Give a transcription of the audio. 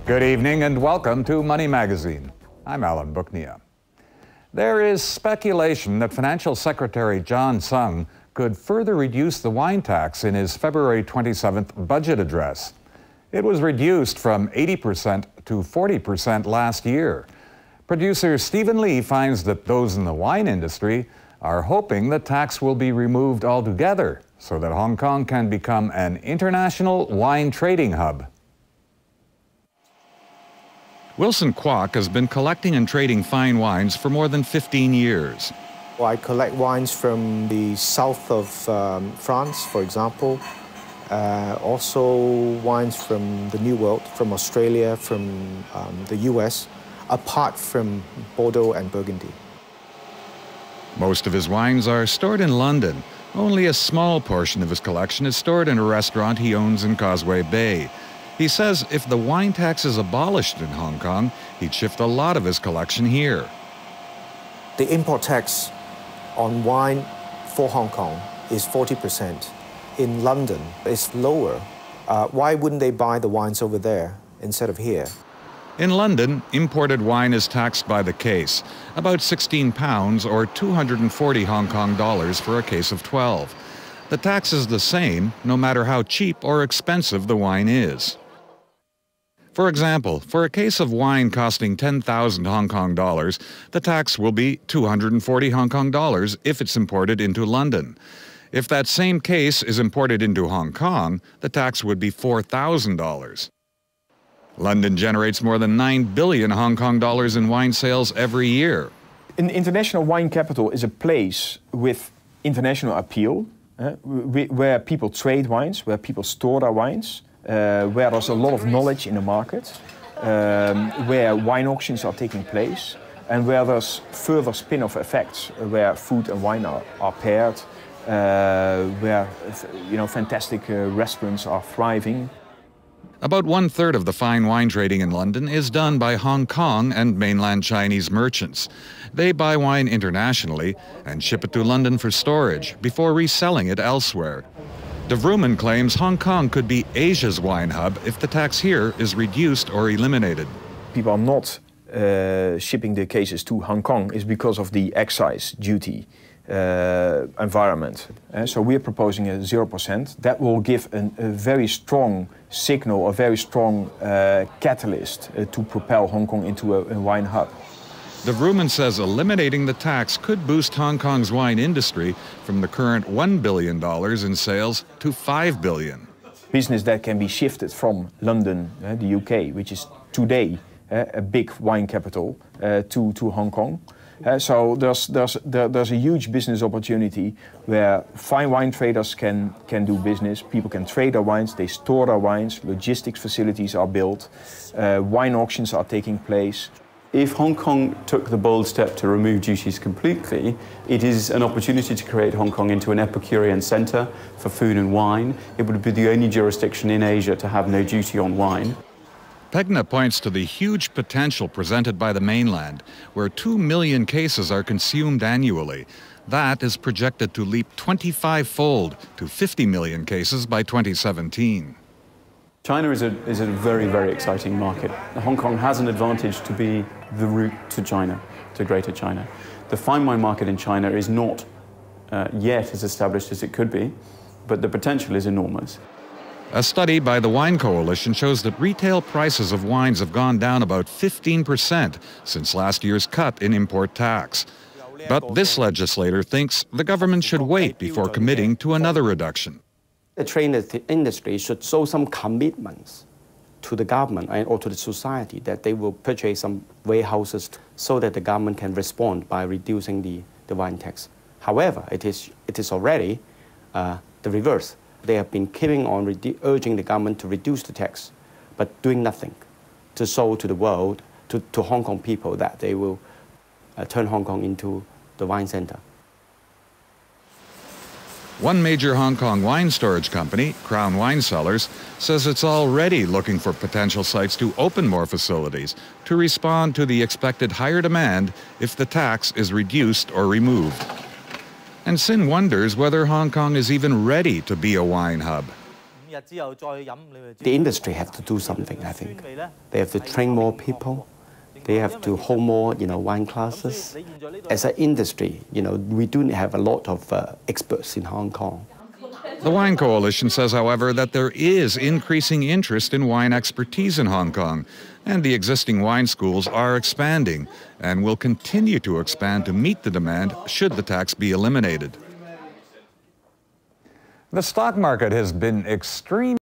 Good evening and welcome to Money Magazine. I'm Alan Booknia. There is speculation that Financial Secretary John Tsang could further reduce the wine tax in his February 27th budget address. It was reduced from 80% to 40% last year. Producer Stephen Lee finds that those in the wine industry are hoping the tax will be removed altogether so that Hong Kong can become an international wine trading hub. Wilson Kwok has been collecting and trading fine wines for more than 15 years. I collect wines from the south of France, for example. Also wines from the New World, from Australia, from the US, apart from Bordeaux and Burgundy. Most of his wines are stored in London. Only a small portion of his collection is stored in a restaurant he owns in Causeway Bay. He says if the wine tax is abolished in Hong Kong, he'd shift a lot of his collection here. The import tax on wine for Hong Kong is 40%. In London, it's lower. Why wouldn't they buy the wines over there instead of here? In London, imported wine is taxed by the case, about £16 or 240 Hong Kong dollars for a case of 12. The tax is the same no matter how cheap or expensive the wine is. For example, for a case of wine costing 10,000 Hong Kong dollars, the tax will be 240 Hong Kong dollars if it's imported into London. If that same case is imported into Hong Kong, the tax would be $4,000. London generates more than 9 billion Hong Kong dollars in wine sales every year. An international wine capital is a place with international appeal, where people trade wines, where people store their wines, where there's a lot of knowledge in the market, where wine auctions are taking place, and where there's further spin-off effects, where food and wine are paired, where fantastic restaurants are thriving. About 1/3 of the fine wine trading in London is done by Hong Kong and mainland Chinese merchants. They buy wine internationally and ship it to London for storage before reselling it elsewhere. De Vroomen claims Hong Kong could be Asia's wine hub if the tax here is reduced or eliminated. People are not shipping the cases to Hong Kong is because of the excise duty environment. So we're proposing a 0%. That will give a very strong signal, a very strong catalyst to propel Hong Kong into a wine hub. De Vroomen says eliminating the tax could boost Hong Kong's wine industry from the current $1 billion in sales to $5 billion. Business that can be shifted from London, the UK, which is today a big wine capital, to Hong Kong. So there's a huge business opportunity where fine wine traders can do business. People can trade their wines, they store their wines, logistics facilities are built, wine auctions are taking place. If Hong Kong took the bold step to remove duties completely, it is an opportunity to create Hong Kong into an Epicurean centre for food and wine. It would be the only jurisdiction in Asia to have no duty on wine. Pegna points to the huge potential presented by the mainland, where 2 million cases are consumed annually. That is projected to leap 25-fold to 50 million cases by 2017. China is a very, very exciting market. Hong Kong has an advantage to be the route to China, to Greater China. The fine wine market in China is not yet as established as it could be, but the potential is enormous. A study by the Wine Coalition shows that retail prices of wines have gone down about 15% since last year's cut in import tax. But this legislator thinks the government should wait before committing to another reduction. The trade industry should show some commitments to the government or to the society that they will purchase some warehouses so that the government can respond by reducing the wine tax. However, it is already the reverse. They have been keeping on urging the government to reduce the tax, but doing nothing to show to the world, to Hong Kong people, that they will turn Hong Kong into the wine center. One major Hong Kong wine storage company, Crown Wine Cellars, says it's already looking for potential sites to open more facilities to respond to the expected higher demand if the tax is reduced or removed. And Sin wonders whether Hong Kong is even ready to be a wine hub. The industry have to do something, I think. They have to train more people. They have to hold more, wine classes. As an industry, we do have a lot of experts in Hong Kong. The Wine Coalition says, however, that there is increasing interest in wine expertise in Hong Kong, and the existing wine schools are expanding and will continue to expand to meet the demand should the tax be eliminated. The stock market has been extremely